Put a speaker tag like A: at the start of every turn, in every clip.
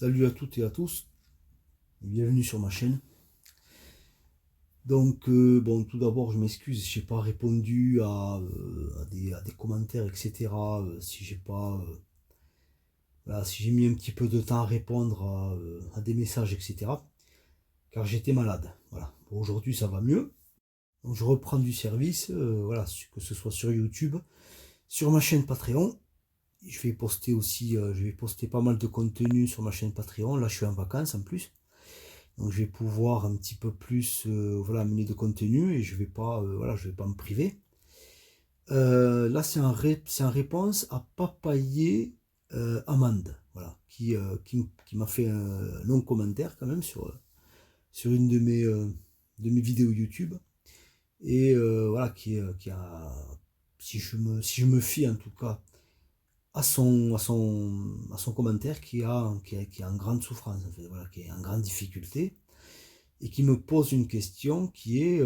A: Salut à toutes et à tous, et bienvenue sur ma chaîne. Donc, bon, tout d'abord, je m'excuse, je n'ai pas répondu à des commentaires, etc. Si j'ai pas, voilà, si j'ai mis un petit peu de temps à répondre à des messages, etc. Car j'étais malade. Voilà. Bon, aujourd'hui, ça va mieux. Donc, je reprends du service, voilà, que ce soit sur YouTube, sur ma chaîne Patreon. Je vais poster aussi, je vais poster pas mal de contenu sur ma chaîne Patreon. Là, je suis en vacances en plus. Donc je vais pouvoir un petit peu plus voilà, amener de contenu et je vais pas, voilà, je vais pas me priver. Là, c'est en réponse à Papaye Amande, voilà, qui m'a fait un long commentaire quand même sur une de mes vidéos YouTube. Et voilà, qui a, si je me fie en tout cas à son commentaire, qui est en grande souffrance, en fait, voilà, qui est en grande difficulté. Et qui me pose une question qui est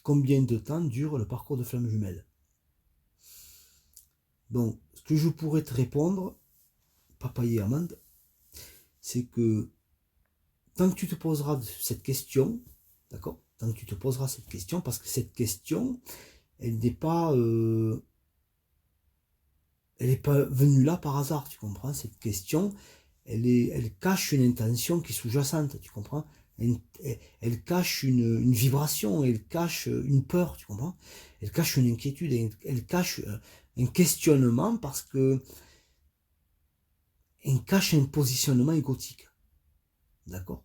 A: combien de temps dure le parcours de flamme jumelle? Donc, ce que je pourrais te répondre, Papaye et Amande, c'est que tant que tu te poseras cette question, d'accord? Tant que tu te poseras cette question, parce que cette question, elle n'est pas, elle n'est pas venue là par hasard, tu comprends? Cette question, elle cache une intention qui est sous-jacente, tu comprends? Elle cache une vibration, elle cache une peur, tu comprends? Elle cache une inquiétude, elle cache un questionnement parce que elle cache un positionnement égotique, d'accord?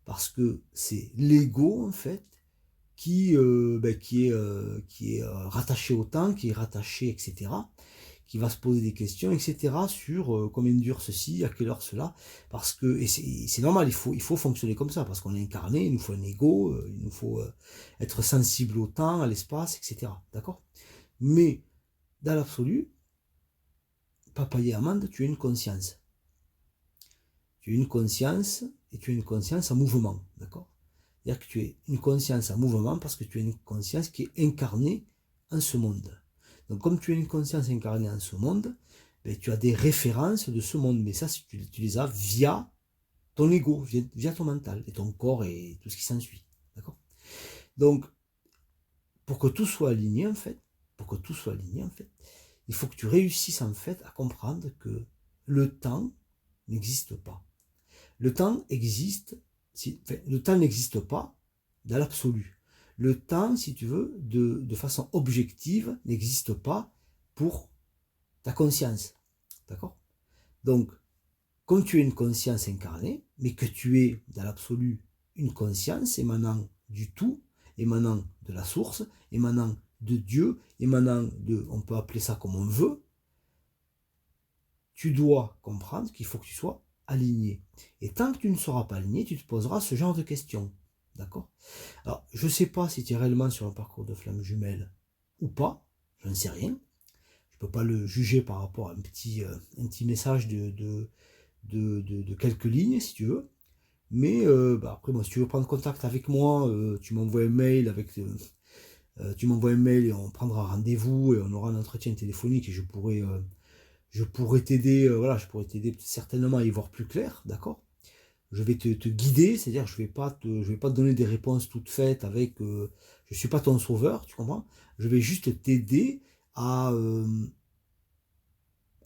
A: Parce que c'est l'ego, en fait, qui est rattaché au temps, qui est rattaché, etc., qui va se poser des questions, etc., sur combien dure ceci, à quelle heure cela, parce que, et c'est normal, il faut fonctionner comme ça, parce qu'on est incarné, il nous faut un ego, il nous faut être sensible au temps, à l'espace, etc., d'accord? Mais, dans l'absolu, Papaye et Amande, tu as une conscience. Tu as une conscience, et tu as une conscience en mouvement, d'accord? C'est-à-dire que tu es une conscience en mouvement parce que tu as une conscience qui est incarnée en ce monde. Donc comme tu as une conscience incarnée en ce monde, ben, tu as des références de ce monde, mais ça tu les as via ton ego, via ton mental, et ton corps et tout ce qui s'ensuit. D'accord? Donc, pour que tout soit aligné en fait, il faut que tu réussisses en fait à comprendre que le temps n'existe pas. Le temps existe, le temps n'existe pas dans l'absolu. Le temps, si tu veux, de façon objective, n'existe pas pour ta conscience. D'accord? Donc, comme tu es une conscience incarnée, mais que tu es dans l'absolu une conscience émanant du tout, émanant de la source, émanant de Dieu, émanant de, on peut appeler ça comme on veut, tu dois comprendre qu'il faut que tu sois aligné. Et tant que tu ne seras pas aligné, tu te poseras ce genre de questions. D'accord? Alors, je ne sais pas si tu es réellement sur un parcours de flamme jumelle ou pas, je ne sais rien. Je ne peux pas le juger par rapport à un petit message de quelques lignes, si tu veux. Mais après, moi, si tu veux prendre contact avec moi, tu m'envoies un mail tu m'envoies un mail et on prendra rendez-vous et on aura un entretien téléphonique et je pourrais t'aider, voilà, je pourrais t'aider certainement à y voir plus clair, d'accord? Je vais te guider, c'est-à-dire je vais pas te donner des réponses toutes faites avec, je suis pas ton sauveur, tu comprends? Je vais juste t'aider à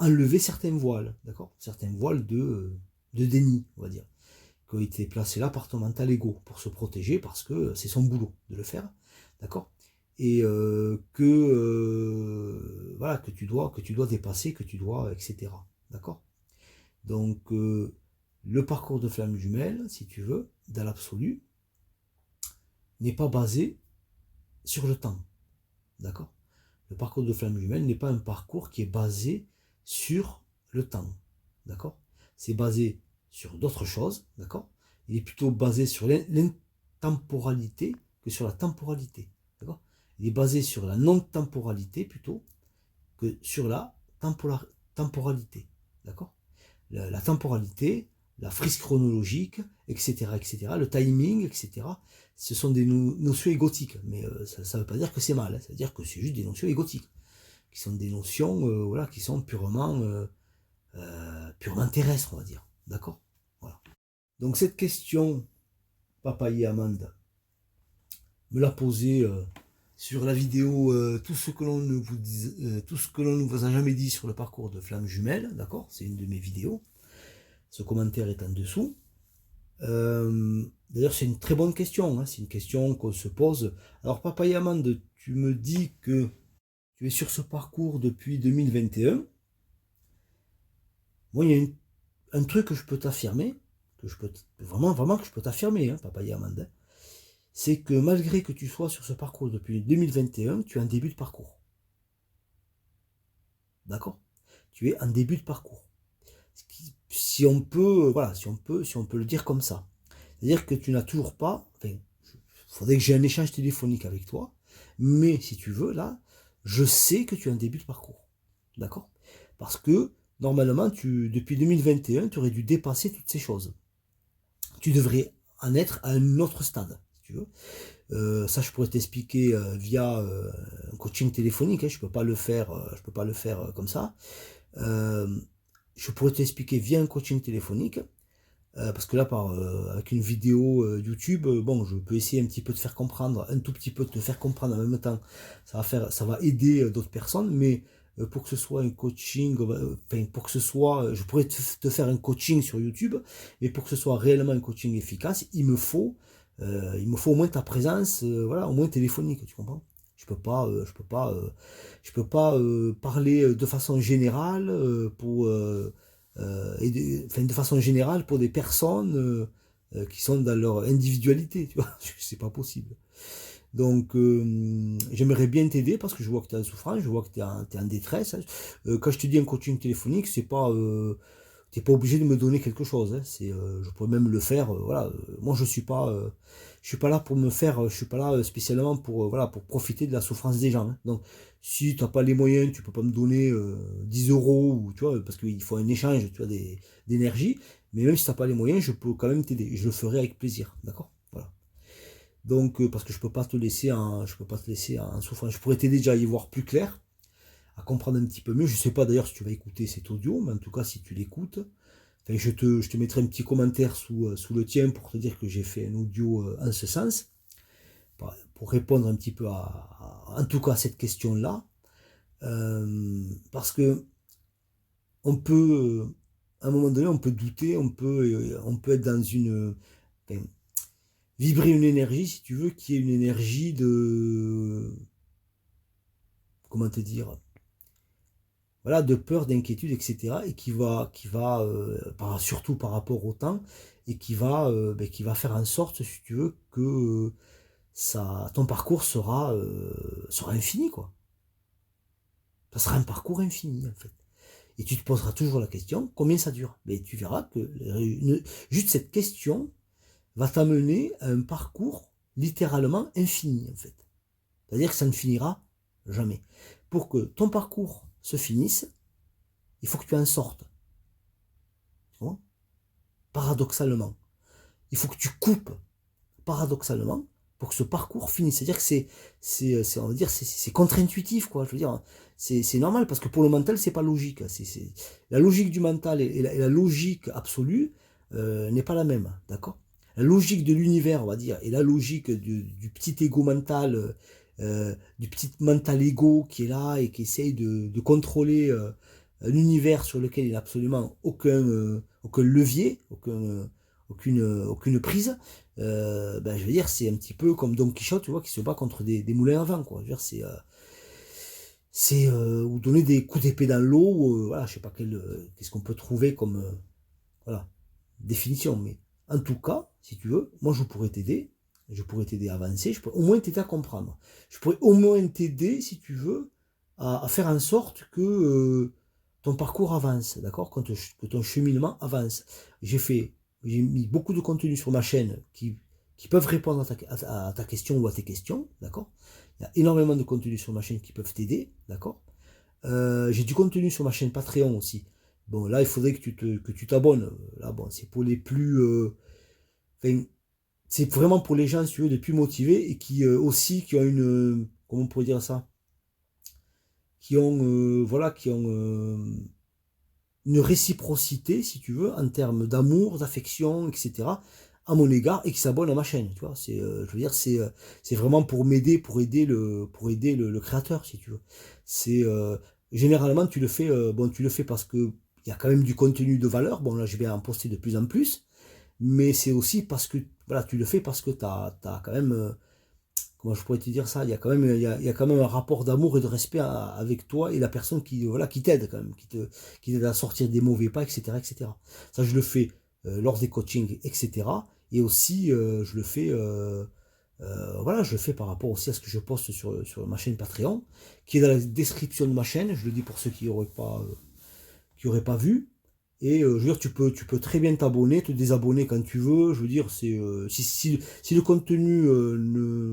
A: enlever certains voiles, d'accord? Certains voiles de déni, on va dire, qui ont été placés là par ton mental ego pour se protéger parce que c'est son boulot de le faire, d'accord? Et voilà, que tu dois dépasser, que tu dois, etc. D'accord? Donc, le parcours de flamme jumelle, si tu veux, dans l'absolu, n'est pas basé sur le temps. D'accord? Le parcours de flamme jumelle n'est pas un parcours qui est basé sur le temps. D'accord? C'est basé sur d'autres choses. D'accord? Il est plutôt basé sur l'intemporalité que sur la temporalité. D'accord? Il est basé sur la non-temporalité plutôt que sur la temporalité. D'accord? La temporalité, la frise chronologique, etc., etc., le timing, etc., ce sont des notions égotiques. Mais ça ne veut pas dire que c'est mal, hein, ça veut dire que c'est juste des notions égotiques, qui sont des notions voilà, qui sont purement terrestres, on va dire. D'accord? Donc cette question, Papa et Amanda, me l'a posée sur la vidéo tout ce que l'on ne vous a jamais dit sur le parcours de Flamme Jumelle, d'accord? C'est une de mes vidéos. Ce commentaire est en dessous. D'ailleurs, c'est une très bonne question, hein. C'est une question qu'on se pose. Alors, Papa Yamand, tu me dis que tu es sur ce parcours depuis 2021. Moi, il y a un truc que je peux t'affirmer, que je peux vraiment que je peux t'affirmer, hein, Papa Yamand, hein, c'est que malgré que tu sois sur ce parcours depuis 2021, tu es en début de parcours. D'accord? Tu es en début de parcours. Si on peut, voilà, si on peut le dire comme ça. C'est-à-dire que tu n'as toujours pas, enfin, il faudrait que j'ai un échange téléphonique avec toi, mais si tu veux, là, je sais que tu as un début de parcours. D'accord? Parce que, normalement, depuis 2021, tu aurais dû dépasser toutes ces choses. Tu devrais en être à un autre stade, si tu veux. Ça, je pourrais t'expliquer via un coaching téléphonique, hein, je peux pas le faire, je peux pas le faire comme ça. Je pourrais t'expliquer via un coaching téléphonique. Parce que là, avec une vidéo YouTube, bon, je peux essayer un petit peu de faire comprendre, un tout petit peu de te faire comprendre en même temps. Ça va aider d'autres personnes, mais pour que ce soit un coaching, enfin, pour que ce soit, je pourrais te faire un coaching sur YouTube, mais pour que ce soit réellement un coaching efficace, il me faut au moins ta présence, voilà, au moins téléphonique, tu comprends? Je peux pas parler de façon générale enfin, de façon générale pour des personnes qui sont dans leur individualité, tu vois, c'est pas possible. Donc, j'aimerais bien t'aider parce que je vois que tu es en souffrance, je vois que tu es, en détresse, hein. Quand je te dis un coaching téléphonique, c'est pas, t'es pas obligé de me donner quelque chose, hein. Je pourrais même le faire, voilà. Moi, je suis pas là pour me faire, je suis pas là spécialement pour, voilà, pour profiter de la souffrance des gens, hein. Donc, si tu n'as pas les moyens, tu peux pas me donner 10 euros, ou, tu vois, parce qu'il faut un échange, tu vois, d'énergie. Mais même si tu n'as pas les moyens, je peux quand même t'aider. Je le ferai avec plaisir, d'accord? Voilà. Donc, parce que je peux pas te laisser en souffrance. Je pourrais t'aider déjà à y voir plus clair, à comprendre un petit peu mieux. Je sais pas d'ailleurs si tu vas écouter cet audio, mais en tout cas, si tu l'écoutes, enfin, je te mettrai un petit commentaire sous le tien pour te dire que j'ai fait un audio en ce sens, pour répondre un petit peu en tout cas à cette question-là. Parce que on peut, à un moment donné, on peut douter, on peut être dans enfin, vibrer une énergie, si tu veux, qui est une énergie de, comment te dire, voilà, de peur, d'inquiétude, etc. Et surtout par rapport au temps, et qui va faire en sorte, si tu veux, que ton parcours sera infini, quoi. Ça sera un parcours infini, en fait. Et tu te poseras toujours la question, combien ça dure? Mais tu verras que juste cette question va t'amener à un parcours littéralement infini, en fait. C'est-à-dire que ça ne finira jamais. Pour que ton parcours se finisse, il faut que tu en sortes. Bon, paradoxalement. Il faut que tu coupes, paradoxalement, pour que ce parcours finisse. C'est-à-dire que on va dire, c'est contre-intuitif, quoi. Je veux dire, c'est normal, parce que pour le mental, c'est pas logique. La logique du mental et la logique absolue n'est pas la même, d'accord? La logique de l'univers, on va dire, et la logique du petit ego mental, du petit mental ego qui est là et qui essaye de contrôler un univers sur lequel il n'a absolument aucun levier, aucune prise. Ben, je veux dire, c'est un petit peu comme Don Quichotte, tu vois, qui se bat contre des moulins à vent, quoi. Je veux dire, ou donner des coups d'épée dans l'eau, voilà, je sais pas qu'est-ce qu'on peut trouver comme, voilà, définition, mais en tout cas, si tu veux, moi je pourrais t'aider à avancer, je pourrais au moins t'aider à comprendre, je pourrais au moins t'aider, si tu veux, à faire en sorte que ton parcours avance, d'accord, que ton cheminement avance. J'ai mis beaucoup de contenu sur ma chaîne qui peuvent répondre à ta question ou à tes questions, d'accord. Il y a énormément de contenu sur ma chaîne qui peuvent t'aider, d'accord. J'ai du contenu sur ma chaîne Patreon aussi. Bon, là, il faudrait que tu t'abonnes. Là, bon, c'est pour les plus. Enfin, c'est vraiment pour les gens, si tu veux, les plus motivés et qui aussi, qui ont comment on pourrait dire ça? Qui ont. Voilà, qui ont. une réciprocité, si tu veux, en termes d'amour, d'affection, etc., à mon égard, et qui s'abonne à ma chaîne. Tu vois, je veux dire, c'est vraiment pour m'aider, pour aider le créateur, si tu veux. C'est généralement tu le fais, bon, tu le fais parce que il y a quand même du contenu de valeur. Bon, là, je vais en poster de plus en plus, mais c'est aussi parce que voilà, tu le fais parce que t'as quand même comment je pourrais te dire ça, il y a quand même un rapport d'amour et de respect avec toi et la personne qui, voilà, qui t'aide quand même, qui t'aide à sortir des mauvais pas, etc., etc. Ça, je le fais lors des coachings, etc. Et aussi, je le fais, voilà, je le fais par rapport aussi à ce que je poste sur ma chaîne Patreon, qui est dans la description de ma chaîne. Je le dis pour ceux qui auraient pas vu. Et je veux dire, tu peux très bien t'abonner, te désabonner quand tu veux. Je veux dire, si le contenu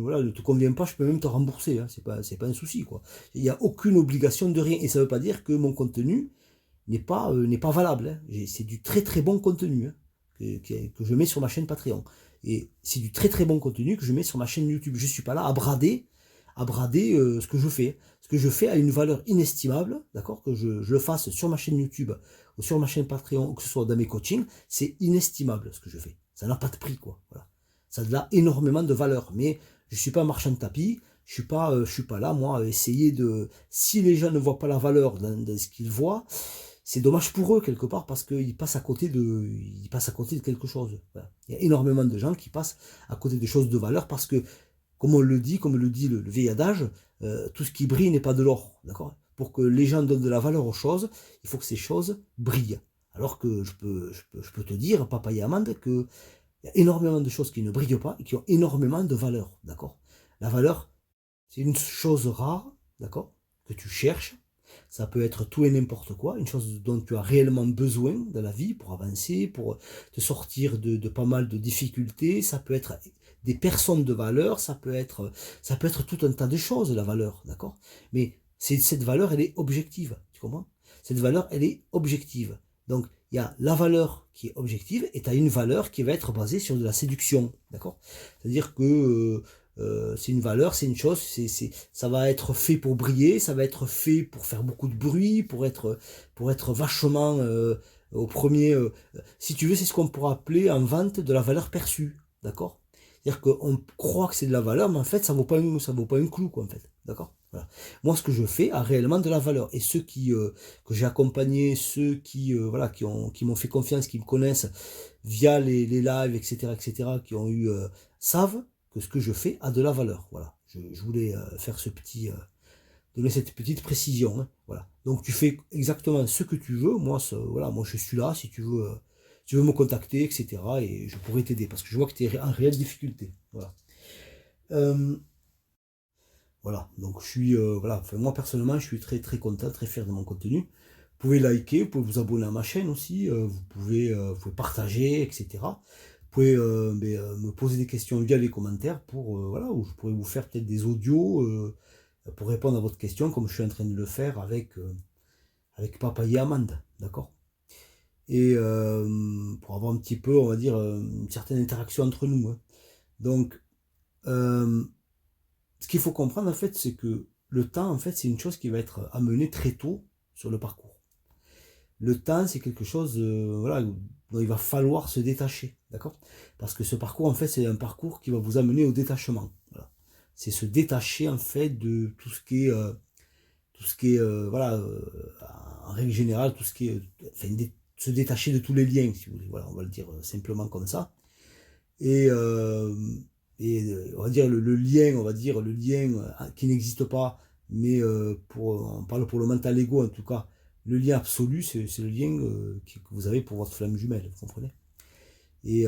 A: voilà, ne te convient pas, je peux même te rembourser. Hein, c'est pas un souci, quoi. Il n'y a aucune obligation de rien. Et ça ne veut pas dire que mon contenu n'est pas valable. Hein. C'est du très très bon contenu, hein, que je mets sur ma chaîne Patreon. Et c'est du très très bon contenu que je mets sur ma chaîne YouTube. Je ne suis pas là à brader ce que je fais. Ce que je fais a une valeur inestimable, d'accord, que je le fasse sur ma chaîne YouTube ou sur ma chaîne Patreon, ou que ce soit dans mes coachings, c'est inestimable ce que je fais. Ça n'a pas de prix, quoi. Voilà. Ça a énormément de valeur. Mais je ne suis pas un marchand de tapis. Je suis pas là, moi, à essayer de. Si les gens ne voient pas la valeur dans ce qu'ils voient, c'est dommage pour eux quelque part parce qu'ils passent à côté de quelque chose. Voilà. Il y a énormément de gens qui passent à côté de choses de valeur parce que comme le dit le vieil adage, tout ce qui brille n'est pas de l'or, d'accord? Pour que les gens donnent de la valeur aux choses, il faut que ces choses brillent. Alors que je peux te dire, papa et Amande, qu'il y a énormément de choses qui ne brillent pas et qui ont énormément de valeur, d'accord? La valeur, c'est une chose rare, d'accord, que tu cherches. Ça peut être tout et n'importe quoi, une chose dont tu as réellement besoin dans la vie pour avancer, pour te sortir de pas mal de difficultés. Ça peut être des personnes de valeur, ça peut être tout un tas de choses, la valeur, d'accord? Mais cette valeur, elle est objective, tu comprends? Cette valeur, elle est objective. Donc, il y a la valeur qui est objective et tu as une valeur qui va être basée sur de la séduction, d'accord? C'est-à-dire que c'est une valeur, c'est une chose, ça va être fait pour briller, ça va être fait pour faire beaucoup de bruit, pour être vachement au premier. Si tu veux, c'est ce qu'on pourrait appeler en vente de la valeur perçue, d'accord? C'est-à-dire qu'on croit que c'est de la valeur, mais en fait, ça vaut pas un clou, quoi, en fait, d'accord? Voilà. Moi, ce que je fais a réellement de la valeur. Et ceux que j'ai accompagnés, ceux voilà, qui m'ont fait confiance, qui me connaissent via les lives, etc., etc., qui ont savent que ce que je fais a de la valeur. Voilà. Je voulais faire donner cette petite précision. Hein. Voilà. Donc tu fais exactement ce que tu veux. Moi, voilà, moi je suis là si tu veux me contacter, etc. Et je pourrais t'aider parce que je vois que tu es en réelle difficulté. Voilà. Euh, voilà. Donc voilà. Enfin, moi personnellement, je suis très très content, très fier de mon contenu. Vous pouvez liker, vous pouvez vous abonner à ma chaîne aussi, vous pouvez partager, etc. Vous pouvez me poser des questions via les commentaires voilà, où je pourrais vous faire peut-être des audios pour répondre à votre question, comme je suis en train de le faire avec Papa et Amande, d'accord? Et pour avoir un petit peu, on va dire, une certaine interaction entre nous. Hein. Donc, euh, ce qu'il faut comprendre, en fait, c'est que le temps, en fait, c'est une chose qui va être amenée très tôt sur le parcours. Le temps, c'est quelque chose voilà, dont il va falloir se détacher, d'accord? Parce que ce parcours, en fait, c'est un parcours qui va vous amener au détachement. Voilà. C'est se détacher, en fait, de tout ce qui est voilà, en règle générale, tout ce qui est, enfin, se détacher de tous les liens, si vous voulez. Voilà, on va le dire simplement comme ça. Et, on va dire le lien, on va dire le lien qui n'existe pas, mais on parle pour le mental ego en tout cas, le lien absolu, c'est le lien que vous avez pour votre flamme jumelle, vous comprenez? Et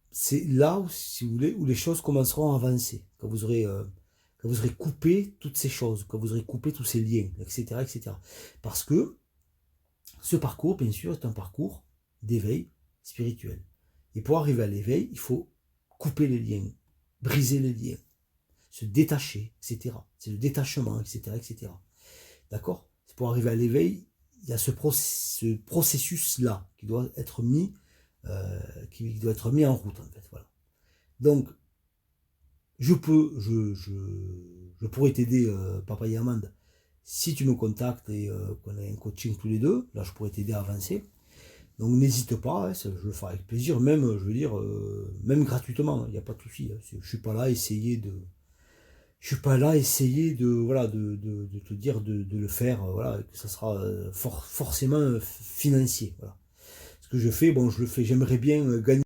A: c'est là où, si vous voulez, où les choses commenceront à avancer, quand vous aurez coupé toutes ces choses, quand vous aurez coupé tous ces liens, etc., etc. Parce que ce parcours, bien sûr, est un parcours d'éveil spirituel. Et pour arriver à l'éveil, il faut couper les liens, briser les liens, se détacher, etc. C'est le détachement, etc., etc. D'accord? Pour arriver à l'éveil, il y a ce processus-là qui doit être mis en route, en fait. Voilà. Donc, je pourrais t'aider, Papa et Amande, Si tu me contactes et qu'on a un coaching tous les deux, là je pourrais t'aider à avancer. Donc n'hésite pas, hein, je le ferai avec plaisir, même, je veux dire, même gratuitement, il n'y a pas de souci. Hein. Je suis pas là à essayer de. Je suis pas là à essayer de, voilà, de te dire de le faire, voilà, que ça sera forcément financier. Voilà. Ce que je fais, bon, je le fais, j'aimerais bien gagner.